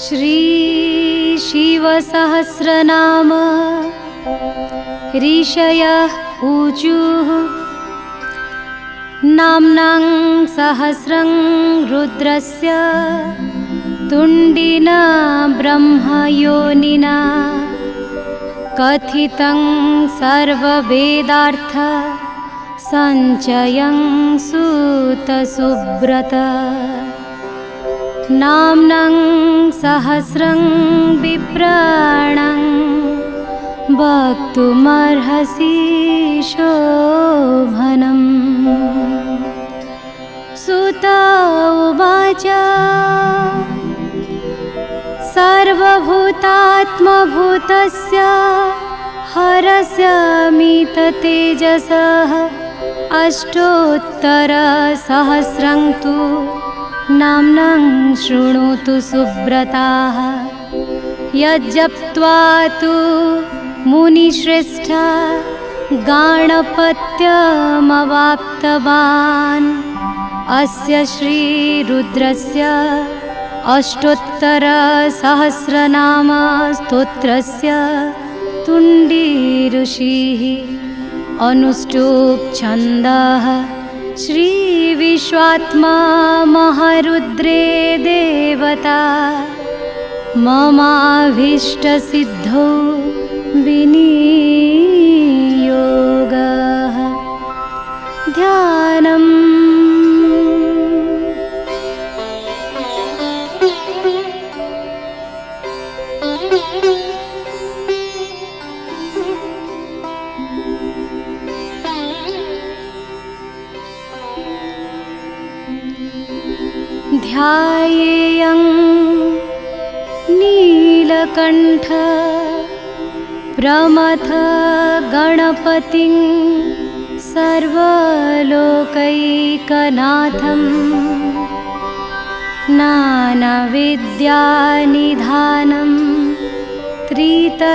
श्री शिवसहस्रनाम ऋषयः ऊचुः नाम्नां सहस्रं रुद्रस्य तुण्डिना ब्रह्मयोनिना कथितं सर्ववेदार्थ संचयं सूतसुब्रत नाम्नं सहस्रं विप्राणं वक्तुमर्हसि शोभनम्। सुत उवाच सर्वभूतात्मभूतस्य हरस्यमिततेजसः अष्टोत्तरसहस्रं तु नाम्नं शृणोतु सुब्रताः। यज्जप्त्वा तु मुनिश्रेष्ठा गाणपत्यमवाप्तवान् अस्य श्रीरुद्रस्य अष्टोत्तरसहस्रनाम स्तोत्रस्य तुण्डी ऋषिः अनुष्टुप् छन्दः श्रीविश्वात्मा महारुद्रे देवता ममाभीष्टसिद्धौ विनियोगः ध्यानम्। ध्यायेयं नीलकण्ठ प्रमथ गणपतिं सर्वलोकैकनाथं नानाविद्यानिधानं त्रितयगुणयुतं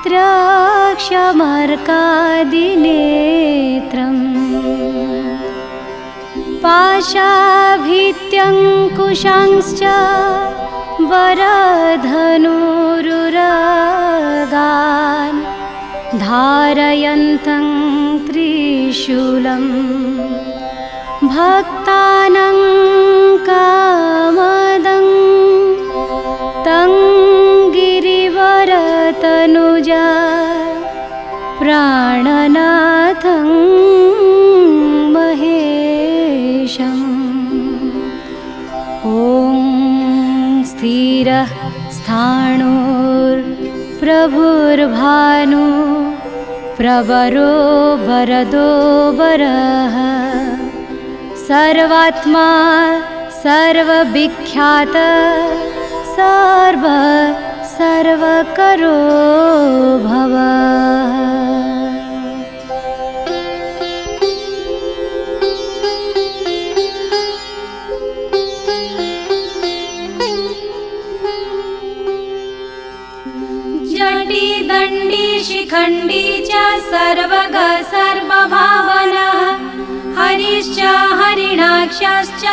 त्रक्षमर्कादिनेत्रम् पाशाभित्यङ्कुशांश्च वरधनुरुरगान् धारयन्तं त्रिशूलं भक्तानां कामदं तं गिरिवरतनुजा प्राणनाथं ॐ स्थिरः स्थाणुर्प्रभुर्भानु प्रवरो वरदो वरः सर्वात्मा सर्वविख्यात सर्वकरो भव। दण्डी शिखण्डी च सर्वग सर्वभावनः हरिश्च हरिणाक्षश्च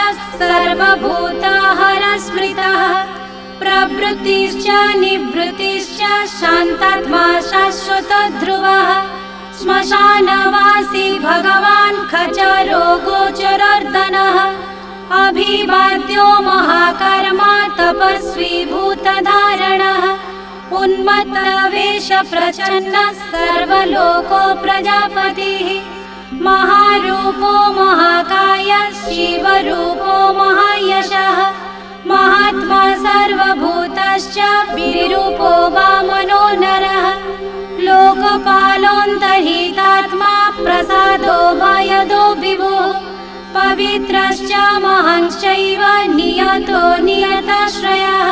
सर्वभूतहरस्मृतः प्रवृत्तिश्च निवृत्तिश्च शान्तात्मा शाश्वतध्रुवः श्मशानवासी भगवान् खचरो गोचरर्दनः अभिवाद्यो महाकर्मा तपस्वी भूतधारणः उन्मत्तवेष प्रचन्न सर्वलोको प्रजापतिः महारूपो महाकाय शिवरूपो महायशः महात्मा सर्वभूतश्च विरूपो वामनो नरः लोकपालोऽन्तर्हितात्मा प्रसादो भयदो विभुः पवित्रश्च महांश्चैव नियतो नियताश्रयः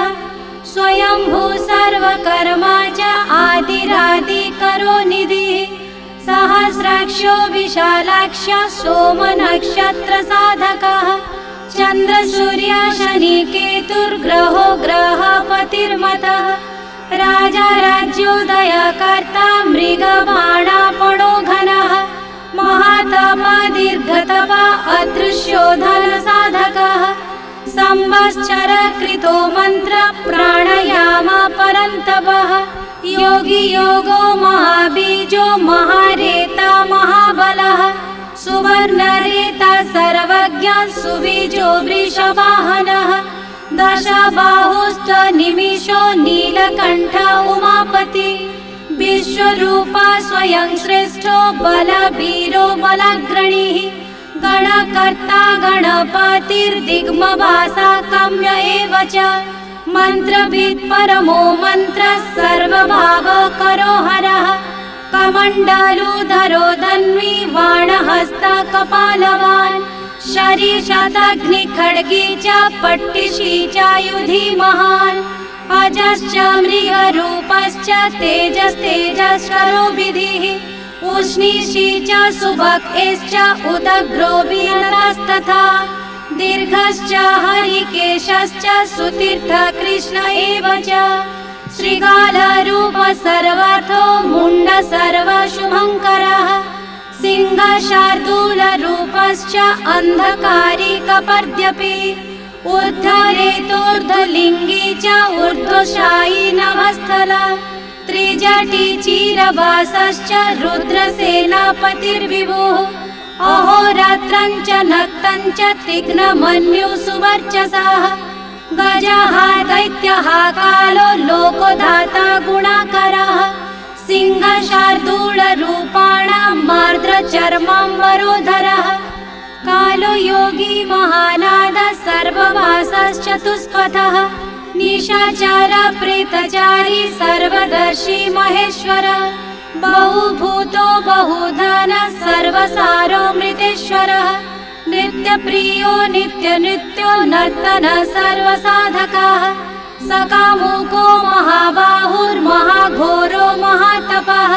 स्वयंभू सर्वकर्मा च आदिरादिकरो निधिः सहस्राक्षो विशालाक्ष सोमनक्षत्रसाधकः चन्द्रसूर्यशनिकेतुर्ग्रहो ग्रहपतिर्मतः राजा राज्योदयकर्ता मृगबाणापणो घनः महातपा दीर्घतपा अदृश्यो धनसाधकः संवत्सर कृतो मंत्र प्राणायाम परन्तपः योगी योगो महाबीजो महारेता महाबलः सुवर्णरेता सर्वज्ञ सुबीजो वृषवाहनः दशबाहुस्त्वनिमिषो नीलकण्ठ उमापति विश्वरूपा स्वयं श्रेष्ठो बलवीरो बलाग्रणीः गणकर्ता गणपतिर्दिग्मवासा काम्य एव च मन्त्रवित् परमो मन्त्रः सर्वभावकरो हरः कमण्डलुधरो धन्वी बाणहस्ता कपालवान् शरीशतग्निखड्गी च पट्टिशी चायुधी महान् अजश्च मृगरूपश्च तेजस्तेजश्वरो विधिः उष्णीषी च सुभक्श्च उदग्रो वीरस्तथा दीर्घश्च हरिकेशश्च सुतीर्थ कृष्ण एव च श्रीगालरूप सर्वार्थो मुण्ड सर्वशुभङ्करः सिंहशार्दूलरूपश्च अन्धकारी कपर्द्यपि ऊर्ध्वरेतोर्ध्वलिङ्गी च ऊर्ध्वशायी नभस्थल त्रिजटी चीरवासश्च रुद्रसेनापतिर्विभुः अहोरात्रञ्च नक्तञ्च तीक्ष्णमन्युः सुवर्चसः गजः दैत्यः कालो लोकधाता गुणाकरः सिंहशार्दूलरूपाणां मार्द्रचर्माम्बरोधरः कालो योगी महानाद सर्ववासश्चतुष्पथः निशाचार प्रेतचारी सर्वदर्शी महेश्वर बहुभूतो बहुधन सर्वसारो मृतेश्वरः नित्यप्रियो नित्यनृत्यो नर्तन सर्वसाधकः सकामुको महाबाहुर्महाघोरो महातपः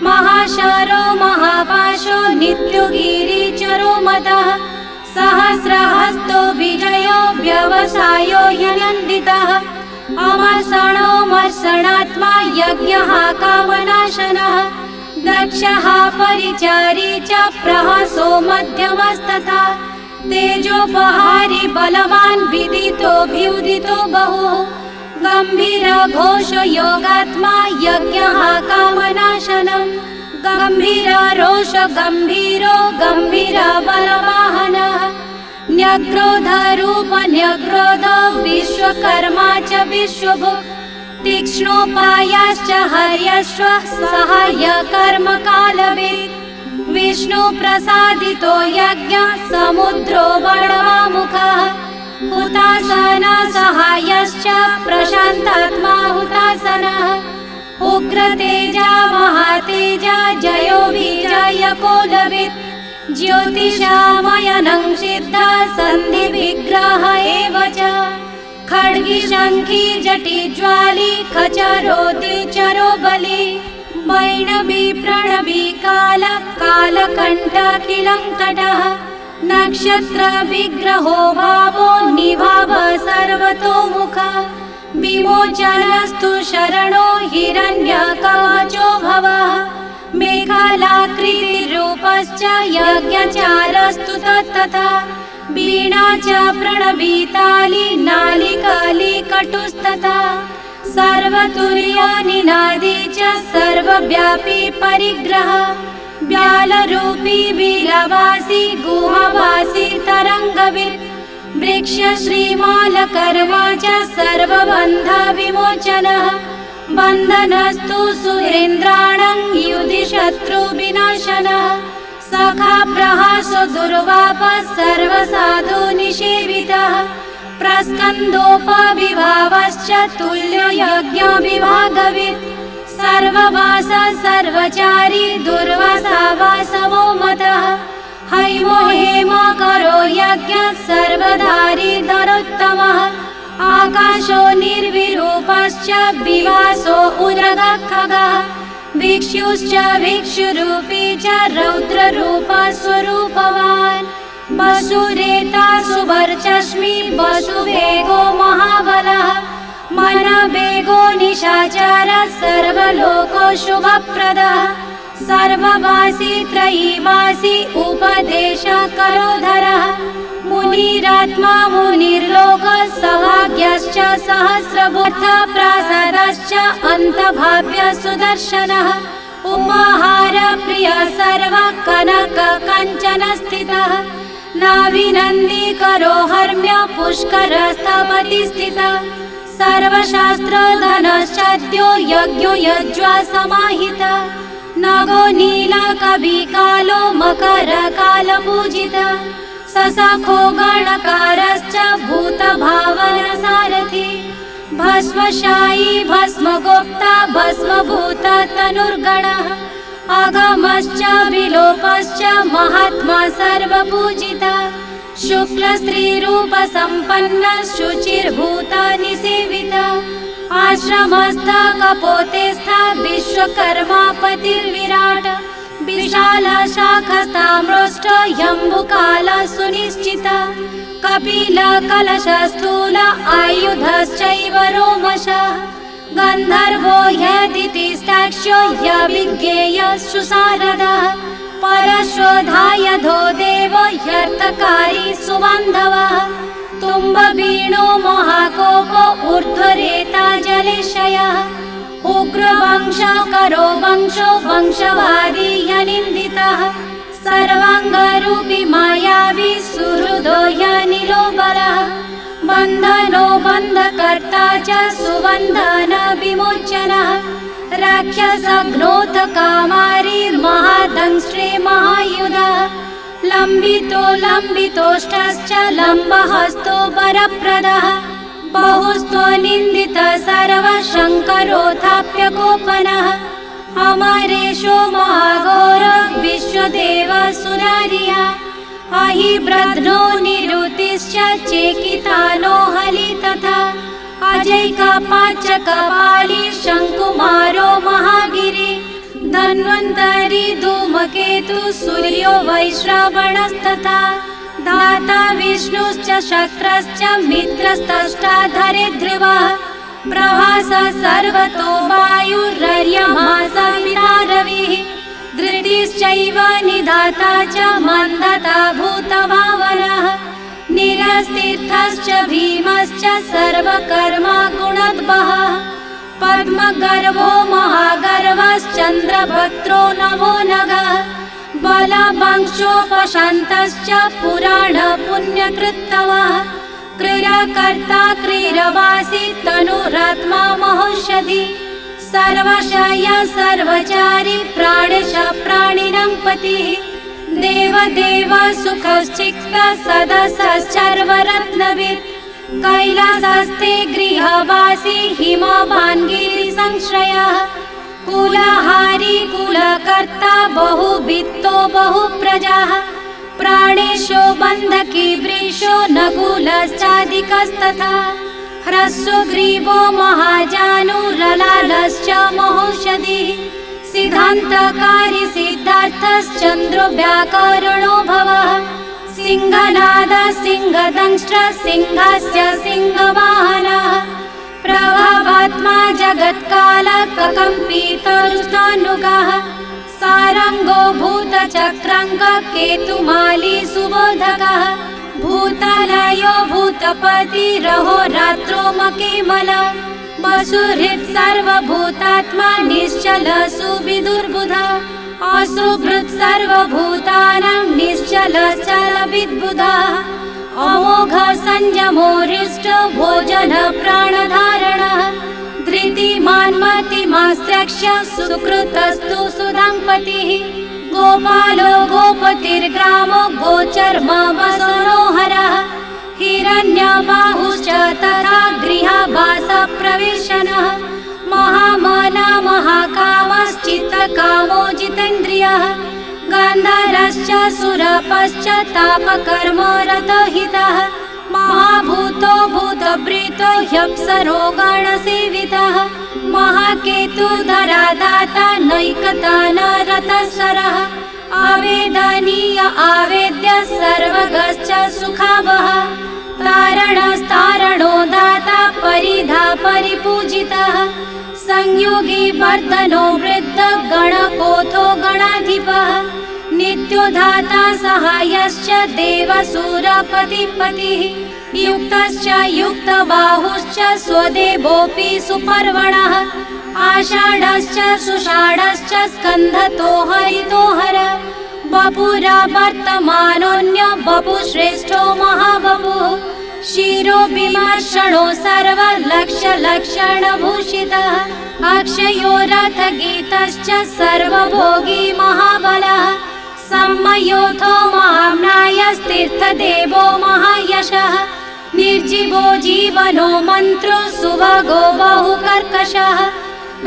महाशरो महापाशो नित्योगिरिचरो मतः सहस्रहस्तो विजयो व्यवसायो ह्यनन्दितः अमर्षणो मर्षणात्मा यज्ञः कामनाशनः दक्षः परिचारी च प्रहसो मध्यमस्तथा तेजोपहारी बलवान् विदितोऽभ्युदितो बहु गम्भीर घोष योगात्मा यज्ञः कामनाशनम् गम्भीर रोष गम्भीरो गम्भीर बलवाहनः न्यग्रोध रूप न्यग्रोध विश्वकर्मा च विश्वभुक् तीक्ष्णोपायाश्च हर्यश्वः सहाय कर्म कालवेत् विष्णु प्रसादितो यज्ञ समुद्रो बडवामुखः हुतासन सहायश्च प्रशान्तात्मा हुतासनः उग्रतेजा महातेजा जयो विजय कोलवित् ज्योतिषामयनं सिद्ध सन्धि विग्रह एव च खड्गी शङ्खी जटी ज्वाली खचरो द्विचरो बली वैणवी प्रणवी काल कालकण्ठ किलङ्कटः नक्षत्र विग्रहो भावो निभाव सर्वतोमुख विमोचनस्तु शरणो हिरण्यकवचो भवः मेघलाकृतिरूपश्च यज्ञचारस्तु तत्तथा वीणा च प्रणवीताली नालिकाली कटुस्तथा सर्वतुर्यो निनादी च सर्वव्यापी परिग्रह व्यालरूपी वीरवासी गुहवासी तरङ्गवित् वृक्ष श्रीमालकर्मा च सर्वबन्ध विमोचनः बन्धनस्तु सुरेन्द्राणां युधि शत्रुविनाशनः सखा प्रहासो दुर्वापः सर्वसाधु निषेवितः प्रस्कन्दोपविभावश्च तुल्यो यज्ञविभागवित् सर्ववास सर्वचारी दुर्वासा वासवो मतः हैमो हेम करो यज्ञ सर्वधारी दरोत्तमः आकाशो निर्विरूपश्च विवासो उदगः खगः भिक्षुश्च भिक्षुरूपी च रौद्ररूपः स्वरूपवान् वसुरेता सुवर्चस्मि वसुवेगो महाबलः मनवेगो निशाचरः सर्वलोको शुभप्रदः सर्ववासी त्रयीवासी उपदेशकरोधरः मुनिरात्मा मुनिर्लोक सहस्रभूत प्रासादश्च अन्तभाव्य सुदर्शनः उपहार प्रिय सर्व कनक कञ्चन स्थितः नाभिनन्दी करोहर्म्य पुष्करस्थपति स्थितः सर्वशास्त्र धनश्चाद्यो यज्ञो यज्वा समाहितः नगो नील कवि कालो मकर काल पूजितः ससखो गणकारश्च भूत भावन सारथि भस्मशायी भस्मगोप्ता भस्मभूत तनुर्गणः अगमश्च विलोपश्च महात्मा सर्वपूजितः शुक्लस्त्रीरूप सम्पन्न शुचिर्भूत निसेवितः आश्रमस्थ कपोतेस्थ विश्वकर्मापतिर्विराट विशाल शाखस्ताम्रोष्ठ यम्बुकाल सुनिश्चितः कपिल कलशस्थूल आयुधश्चैव रोमशः गन्धर्वो ह्यदितिष्ठाक्ष्यो यविज्ञेय सुशारदः परशोधायधो देवो ह्यर्थकारी सुबान्धवः तुम्बवीणो महाकोपो ऊर्ध्वरेता जलेशयः उग्रवंश करो वंशो वंशवादी यनिन्दितः सर्वाङ्गरूपी मायावी सुहृदो यनिलो बलः बन्धनो बन्धकर्ता च सुबन्धन विमोचनः राक्षसघ्नोत कामारिर्महादंष्ट्रे महायुधः लम्बितो लम्बितोष्ठश्च लम्बहस्तो वरप्रदः बहुस्तो निन्दितः सर्वशङ्करोऽथाप्यकोपनः अमरेशो महाघोर विश्वदेव सुरारिया अहिब्रध्नो निरुतिश्च चेकितानो हलि तथा अजैकपाचकपाली शङ्कुमारो महागिरि धन्वन्तरी धूमकेतु सूर्यो वैश्रवणस्तथा धाता विष्णुश्च शक्रश्च मित्रस्तष्टाधरे ध्रुवः प्रभास सर्वतो वायुरर्यमा सविता रविः धृतिश्चैव निधाता च मन्दता भूतभावनः निरस्तीर्थश्च भीमश्च सर्वकर्मा गुणोद्भवः पद्मगर्भो महागर्भश्चन्द्रभद्रो नमो नगः बलवंशोपशान्तश्च पुराणपुण्यकृत्तवः क्रीडकर्ता क्रीडवासी तनुरात्मा महौषधि सर्वशय सर्वचारी प्राणश प्राणिनां पतिः देवदेव सुखश्चित्त सदसश्चर्वरत्नवित् कैलासस्ते गृहवासी हिमवान् गिरिसंश्रयः कुलहारी कुलकर्ता बहुवित्तो बहुप्रजाः प्राणेशो बन्धकी वृषो नकुलश्चादिकस्तथा ह्रस्वग्रीवो महाजानुरलालश्च महौषधिः सिद्धान्तकारी सिद्धार्थश्चन्द्रो व्याकरणो भवः सिंहनाद सिंहदंष्ट्र सिंहस्य सिंहवाहनः प्रभावात्मा जगत्काल ककम्पितरुष्टानुगः सारंगो भूतचक्राङ्ग केतुमाली सुबोधकः भूतलयो भूतपतिरहो रात्रो मकेमल वसुहृत् सर्वभूतात्मा निश्चल सुविदुर्बुधः असुभृत् सर्वभूतानां निश्चल चलविद्बुधः अमोघ संयमोरिष्ट भोजन प्राणधारणः धृतिमान् मतिमास्त्रक्ष्य सुकृतस्तु सुधाङ्पतिः गोपालो गोपतिर्ग्रामो गोचर्मा वसनोहरः हिरण्यबाहुश्च तथा गृहवासप्रवेशनः महामना महाकामश्चित्तकामो जितेन्द्रियः गान्धारश्च सुरपश्च तापकर्मरतहितः महाभूतो भूतप्रीतो ह्यप्सरो गणसेवितः महाकेतुर्धरा दाता नैकतानरतसरः आवेदनीय आवेद्य सर्वगश्च सुखावः तारणस्तारणो दाता परिधा परिपूजितः संयोगी वर्धनो वृद्ध गणकोथो गणाधिपः नित्यो धाता सहायश्च देवसुरपतिपतिः युक्तश्च युक्तबाहुश्च स्वदेवोऽपि सुपर्वणः आषाढश्च सुषाढश्च स्कन्धतो हरितो हर वपुरा वर्तमानोऽन्य वपुश्रेष्ठो महावपुः शिरो विमर्शणो सर्वलक्षलक्षणभूषितः अक्षयो रथगीतश्च सर्वभोगी महाबलः सम्मयोथो महाम्नायस्तीर्थदेवो महायशः निर्जीवो जीवनो मन्त्रो सुभगो बहुकर्कशः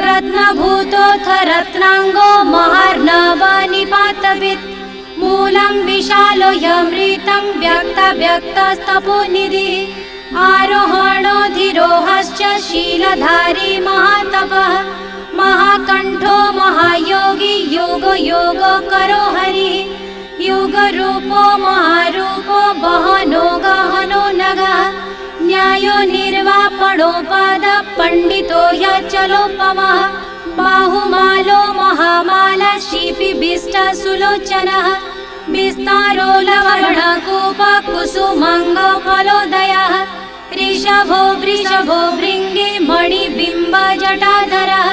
रत्नभूतोऽथ रत्नाङ्गो महार्णवनिपातवित् मूलं विशालो ह्यमृतं व्यक्तव्यक्तस्तपोनिधिः आरोहणोऽधिरोहश्च शीलधारी महातपः महाकण्ठो महायोगी योगो योगो करो हरिः योगरूपो महारूपो वहनो गहनो नगः न्यायो निर्वापणोपादः पण्डितो ह्यचलोपमः बाहुमालो महामाला शिपिबिष्टसुलोचनः विस्तारो लवणकूपः कुसुमङ्गो फलोदयः ऋषभो वृषभो भृङ्गे मणिबिम्बजटाधरः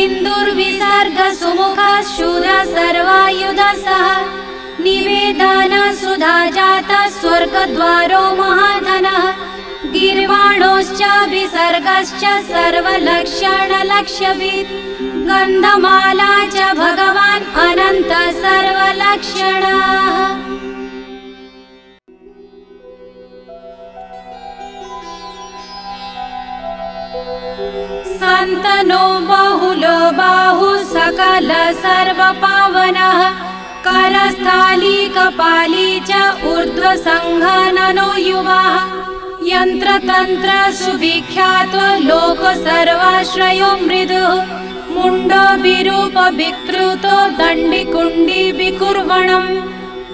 इन्दुर्विसर्गसुमुखः शूरः सर्वायुधसः निवेदनसुधा जातः स्वर्गद्वारो महाधनः गिर्वाणोश्च विसर्गश्च सर्वलक्षणलक्ष्यवित् गन्धमाला च भगवान् अनन्त सर्वलक्षणः सन्तनो बहुलो बाहु सकल सर्वपावनः करस्थाली कपाली च ऊर्ध्वसङ्घननो युवाः यन्त्रतन्त्र सुविख्यातो लोक सर्वाश्रयो मृदुः मुण्डो विरूप विकृतो दण्डिकुण्डी विकुर्वणम्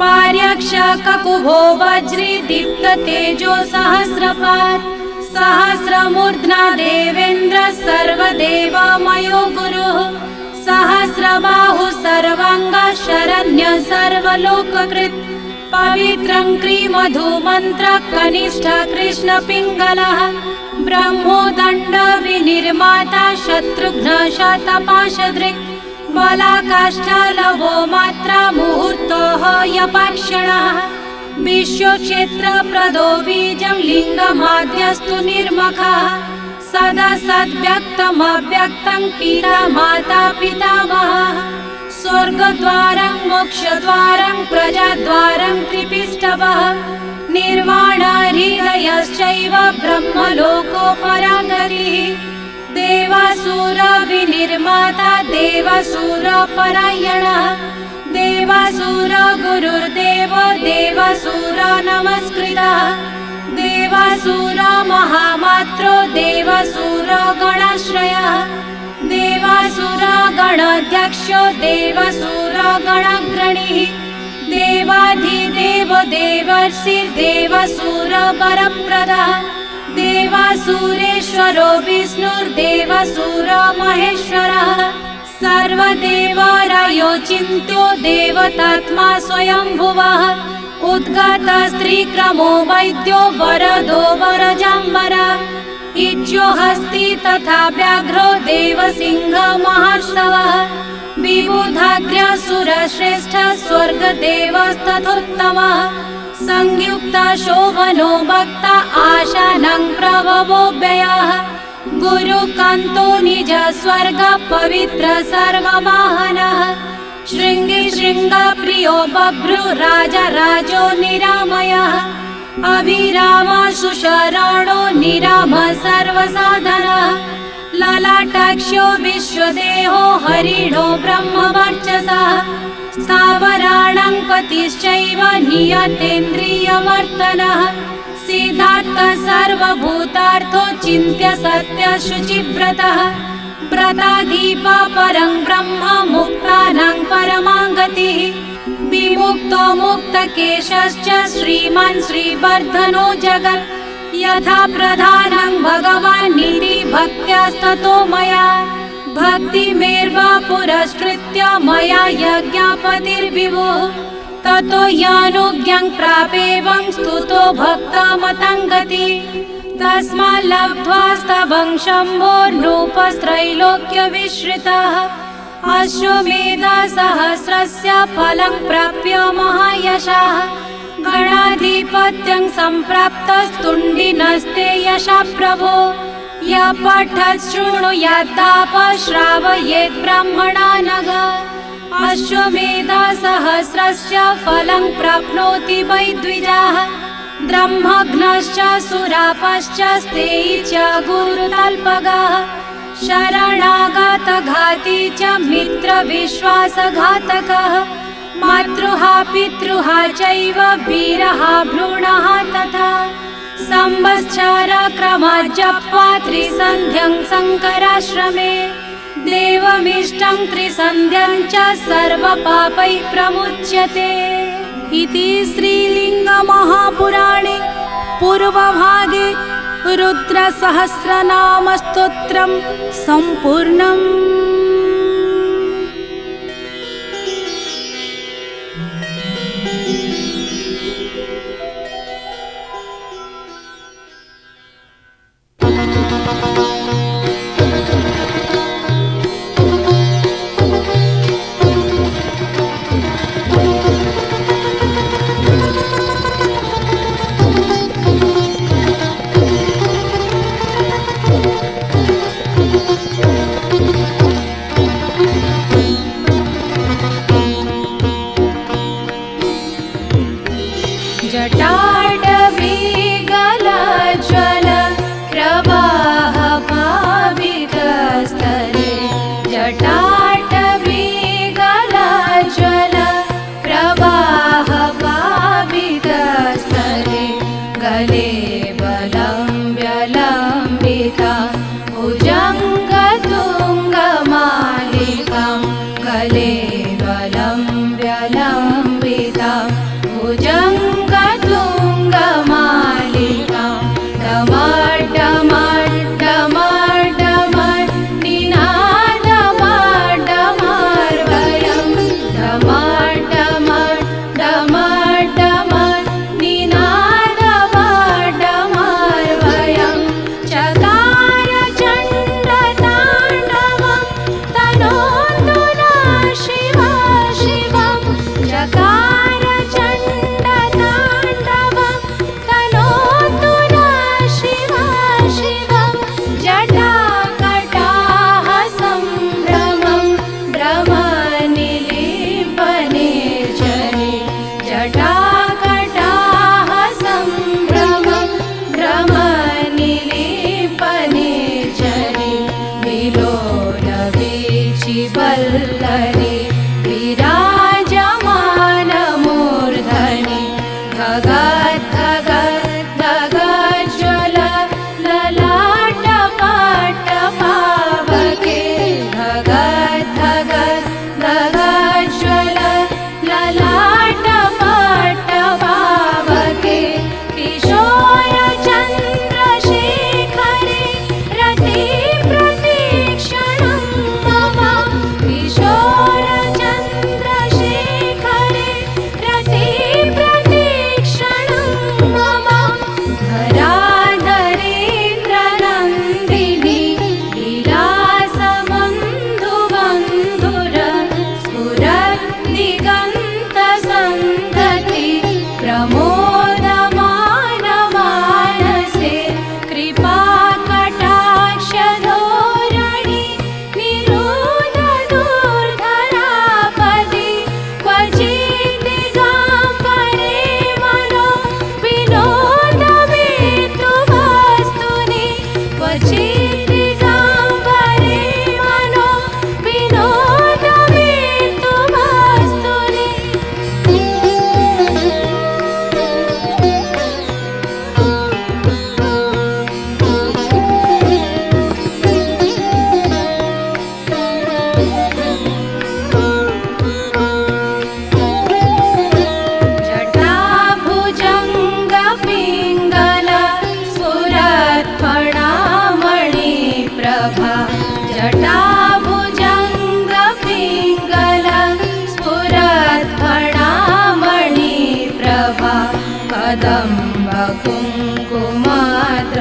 पार्यक्ष ककुभो वज्री दीप्त तेजो सहस्रपात् सहस्रमूर्ध्ना देवेन्द्र सर्वदेवमयो गुरुः सहस्रबाहु सर्वाङ्ग शरण्य सर्वलोककृत् पवित्रं क्रीमधुमन्त्र कनिष्ठ कृष्ण पिङ्गलः ब्रह्मोदण्ड विनिर्माता शत्रुघ्न शतपाशदृक् बलाकाष्ठलवो मात्रा मुहूर्तो यपाक्षणः विश्वक्षेत्रप्रदो बीजं लिङ्गमाद्यस्तु निर्मखः सदा सद्व्यक्तमव्यक्तं पिता माता पितामहः स्वर्गद्वारं मोक्षद्वारं प्रजाद्वारं त्रिपिष्टवः निर्वाणहृदयश्चैव ब्रह्मलोकोपरागतिः देवासुर विनिर्माता देवासुरपरायणः देवासुर गुरुर्देवो देवासुर नमस्कृतः देवासुर महामात्रो देवासुर गणाश्रयः देवासुर गणाध्यक्षो देवासुर गणाग्रणीः देवाधिदेव देवर्षिर्देवासुर वरप्रदः देवासुरेश्वरो विष्णुर्देवासुर महेश्वरः सर्वदेवरायो चिन्त्यो देवतात्मा स्वयंभुवः उद्गत स्त्रीक्रमो वैद्यो वरदो वरजाम्बरः इज्यो हस्ति तथा व्याघ्रो देवसिंह महर्षवः विबुधाग्र्यसुरश्रेष्ठ स्वर्गदेवस्तथोत्तमः संयुक्त शोभनो भक्ता आशानं प्रभवो व्ययः गुरुकान्तो निज स्वर्ग पवित्र सर्ववाहनः शृङ्गे शृङ्गप्रियो बभ्रु राजराजो निरामयः अभिराम सुशरणो निराम सर्वसाधनः ललाटाक्षो विश्वदेहो हरिणो ब्रह्मवर्चसः स्थावराणां पतिश्चैव नियतेन्द्रियवर्तनः सिद्धार्थ सर्वभूतार्थो चिन्त्य सत्य शुचिव्रतः व्रताधीप परं ब्रह्म मुक्तानां परमागतिः विमुक्तो मुक्तकेशश्च श्रीमान् श्रीवर्धनो जगत् यथा प्रधानं भगवान्निति भक्त्यास्ततो मया भक्तिमेर्वा पुरस्कृत्य मया यज्ञपतिर्विभुः ततो यानुज्ञं प्रापेवं स्तुतो भक्तमतं गति तस्माल्लब्ध्वा स्तवं शम्भोर्नृपस्त्रैलोक्यविश्रितः अश्वमेधसहस्रस्य फलं प्राप्य महायशः गणाधिपत्यं सम्प्राप्तस्तुण्डिनस्ते यशः प्रभो यः पठत् शृणुयाद्दापश्रावयेत् ब्रह्मणा नघ अश्वमेधसहस्रस्य फलं प्राप्नोति वै द्विजाः ब्रह्मघ्नश्च सुरापश्च स्ते च गुरुतल्पगाः शरणागतघाती च मित्रविश्वासघातकः मातृः पितृः चैव वीरः भ्रूणः तथा संवत्सरक्रमात् जप्त्वा त्रिसन्ध्यं शङ्कराश्रमे देवमिष्टं त्रिसन्ध्यं च सर्वपापैः प्रमुच्यते इति श्रीलिङ्गमहापुराणे पूर्वभागे रुद्रसहस्रनामस्तोत्रं सम्पूर्णम्।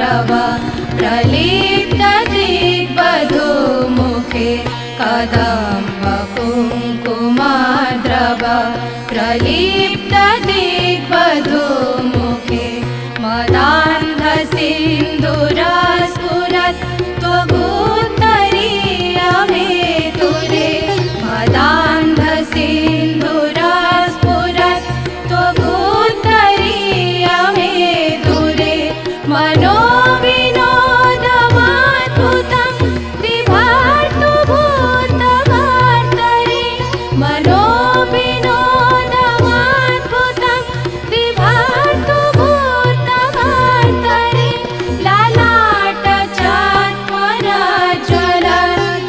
प्रभा प्रलिप्तदिग्वधूमुखे कदम्बकुङ्कुमाद्रवा प्रलिप्तदिग्वधूमुखे मदान्धसिन्दूरस्फुरत् त्वगुत्तरीयमे तुरे मदान्धसिन्दूरस्फुरत् त्वगुत्तरीयमे तुरे मनोविनोदमाद्भुतं विभर्तु भूतभर्तरि मनोविनोदमाद्भुतं विभर्तु भूतभर्तरि ललाटचात्मरज्ज्वल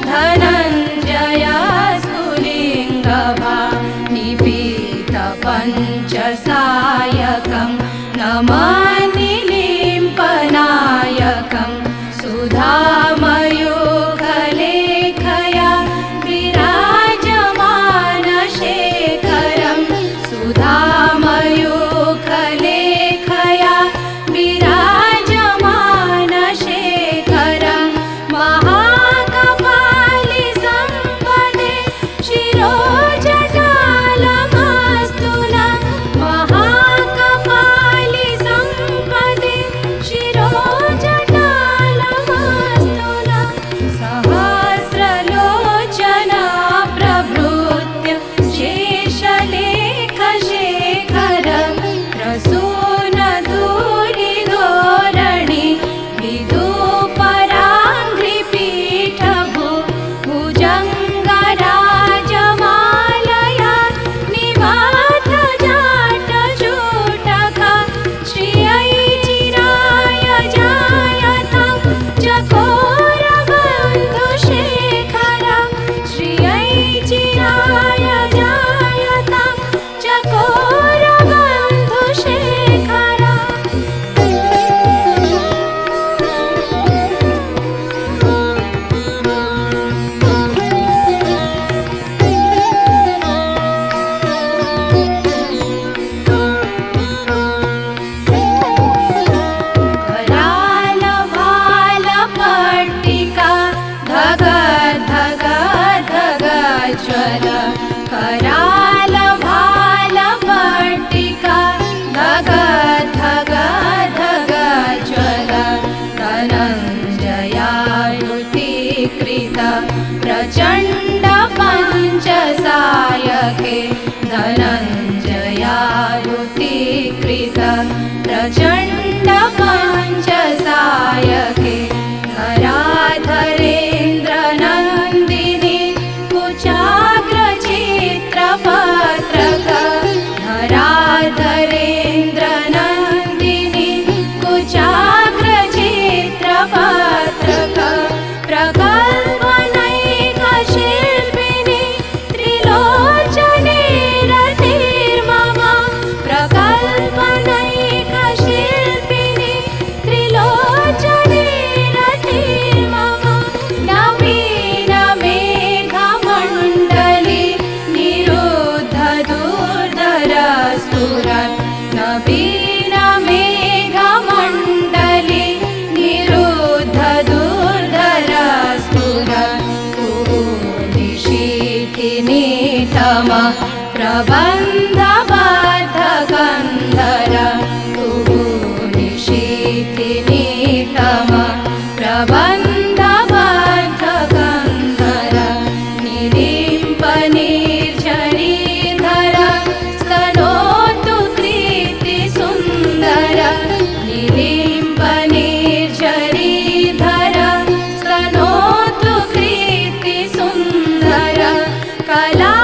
धनञ्जय स्फुलिङ्गभा निपीतपञ्चसायकं नमानिलिम्पनायकं सुधामयूखलेखया विराजमानशेखरं सुधामयूखलेखया विराजमानशेखरं महाकपालि सम्पदे शिरोजटालमस्तु नः महाकपालि सम्पदे शिरोजटालमस्तु नः सहस्रलोचना प्रभृत्य शेषलेखशेखरं प्रसूनधूलिधोरणि विदुपराङ्घ्रिपीठभू भुजङ्गराजमालया निवातजाटजूटका श्रियै चिराय जायतं चकोरबन्धुशेखर श्रियै चिराय जायतं चकोरबन्धुशेखर करालभालपट्टिका धग धग धग ज्वल करालभालपट्टिका धग धग धग ज्वल धनञ्जयायुतीकृत प्रचण्ड पञ्चसायके धनञ्जयायुतीकृत प्रचण्ड पञ्चसायके धराधरेन्द्रनन्दिनी कुचाग्रचित्रपत्रक धराधरेन्द्रनन्दिनी कुचाग्रचित्रपत्रक प्रकल्पनैकशिल्पिनी त्रिलोचने रतिर्मम प्रकल्पनैकशिल्पिनी त्रिलोचने रतिर्मम नवीनमेघमण्डली निरुद्धदुर्धरस्फुरत् नवीनमेघमण्डली निरुद्धदुर्धरस्फुरत् निशीथिनीतमः प्रबन्धबद्धगन्धर निशीथिनीतमः प्रबन्धबद्धगन्धर निलिम्पनिर्झरीधर स्तनोतु कृतिसुन्दर निलिम्पनिर्झरीधर स्तनोतु कृतिसुन्दर कलानिधानवन्दित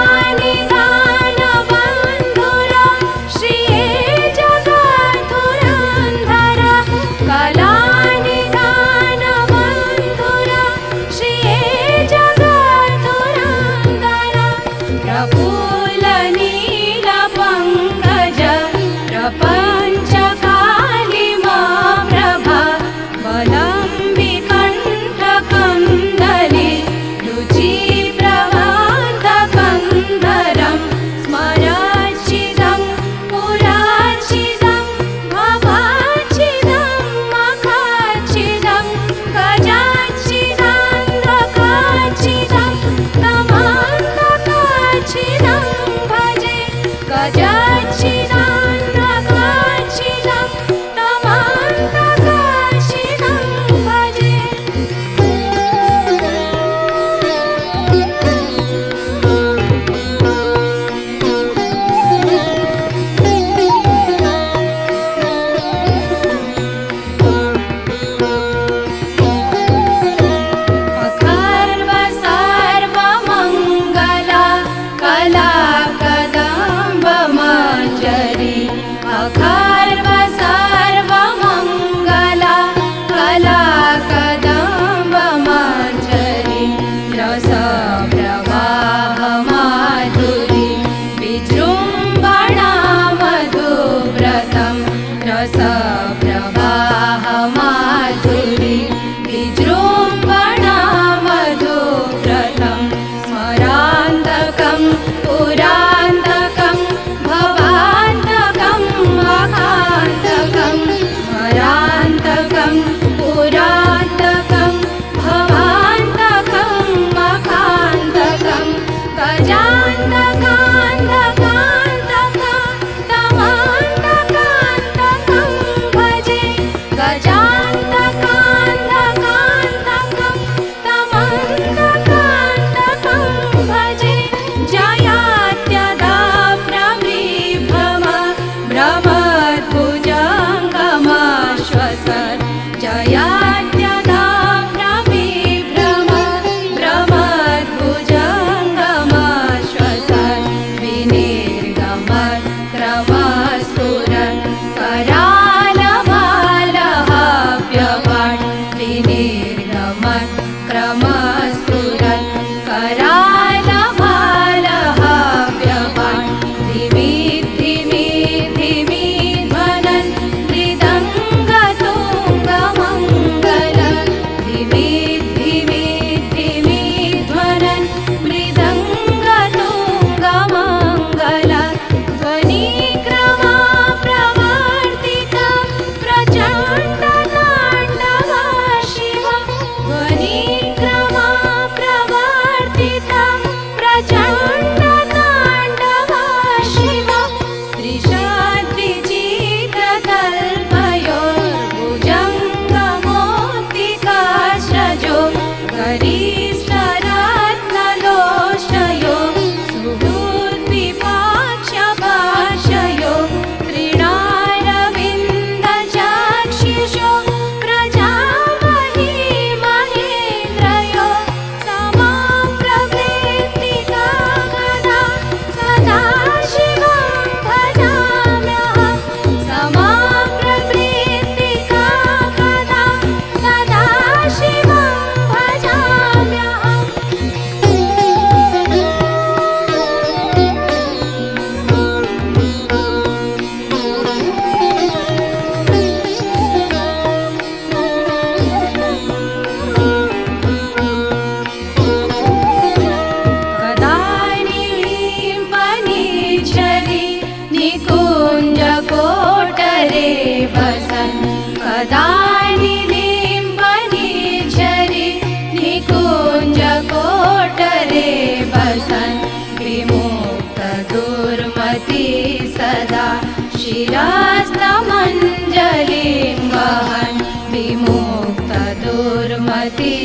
दुर्मति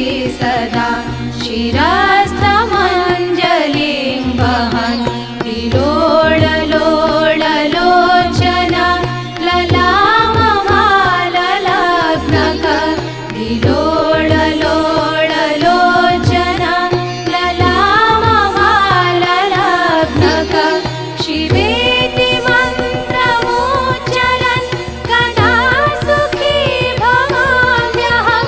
सदा शिरस्थमञ्जलिं वहन् विलोळलोळलोचना ललाममाललग्नक विलोळलोळलोचना ललाममाललग्नक शिवेति मन्त्रमुच्चरन् कदा सुखी भवाम्यहं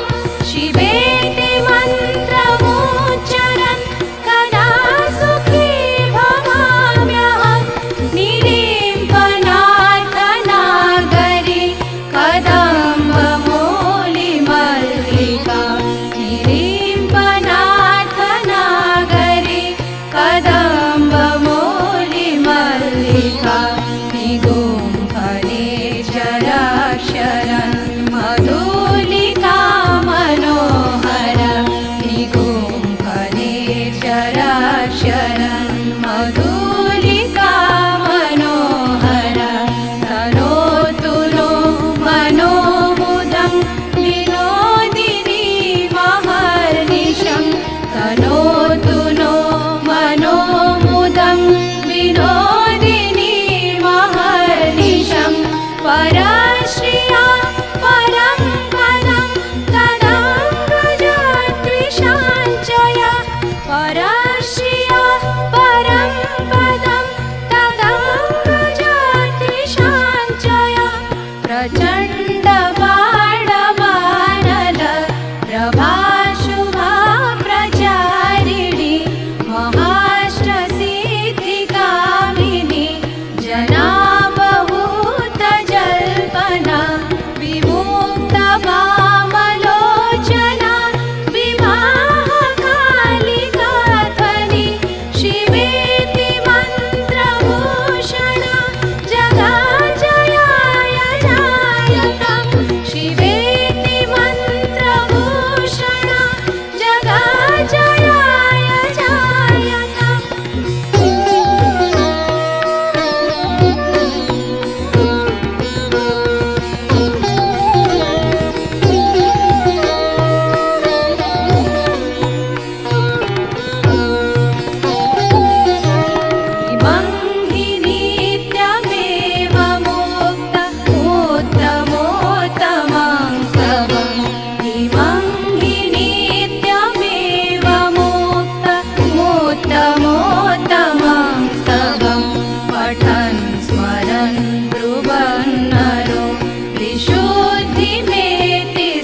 शिवेति मन्त्रमुच्चरन् कदा सुखी भवाम्यहं निरीम्पनाथनागरी कदम्बमूलिमल्लिका निरीम्पनाथनागरी कदम्बमूलिमल्लिका निगुम्फने चराक्षरन् मधुलिका मनोहर निगुम्फने चराक्षरन् मधुलिका मनोहर तनोतु नो मनोमुदं विनोदिनी महर्निशं तनोतु नो मनोमुदं विनोदिनी महर्निशं परश्रिया परं पदं तदङ्गजद्विषाञ्चय परश्रिया परं पदं तदङ्गजद्विषाञ्चय प्रचण्डबाणवानल प्रभाशुभा प्रचारिणि महाष्टसिद्धिकामिनि जनाबहूतजल्पना विमुक्तवामलोचना विवाहकालिकाध्वनि शिवेति मन्त्रभूषणा जगाजयाय जायतं शिवेति मन्त्रभूषणा जगाजयाय जायतम् इमं हि नित्यमेव मुक्तमोत्तमोत्तमं स्तवम् इमं हि नित्यमेव मुक्तमोत्तमोत्तमं स्तवम् पठन् स्मरन् ब्रुवन्नरो विशुद्धिमेति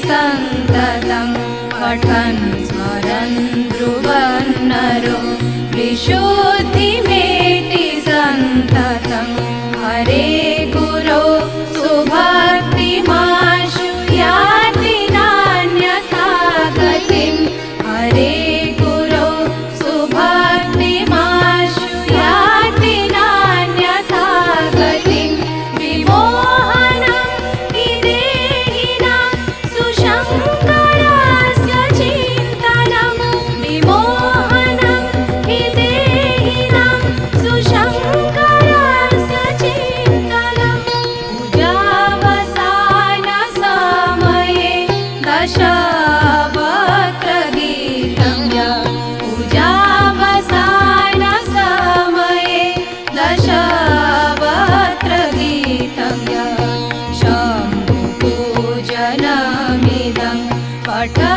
सन्ततं पठन् स्मरन् ब्रुवन्नरो विशुद्धिमेति सन्ततं हरे गुरो सुभक्तिमाशु याति नान्यथा गतिं हरे गुरो सुभक्तिमाशु याति नान्यथा गतिं विमोहनं हि देहिनां सुशङ्करस्य चिन्तनं विमोहनं हि देहिनां सुशङ्करस्य चिन्तनं पूजावसानसमये दशवक्त्रगीतं या पूजावसानसमये दशवक्त्रगीतं या शम्भुपूजनमिदं पठा